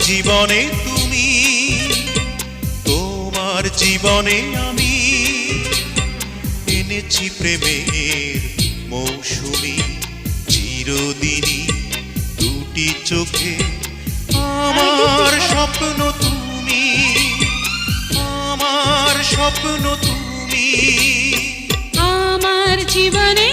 জীবনে তুমি, তোমার জীবনে আমি এনেছি প্রেমের মৌসুমি চিরদিনই দুটি চোখে। আমার স্বপ্ন তুমি, আমার স্বপ্ন তুমি, আমার জীবনে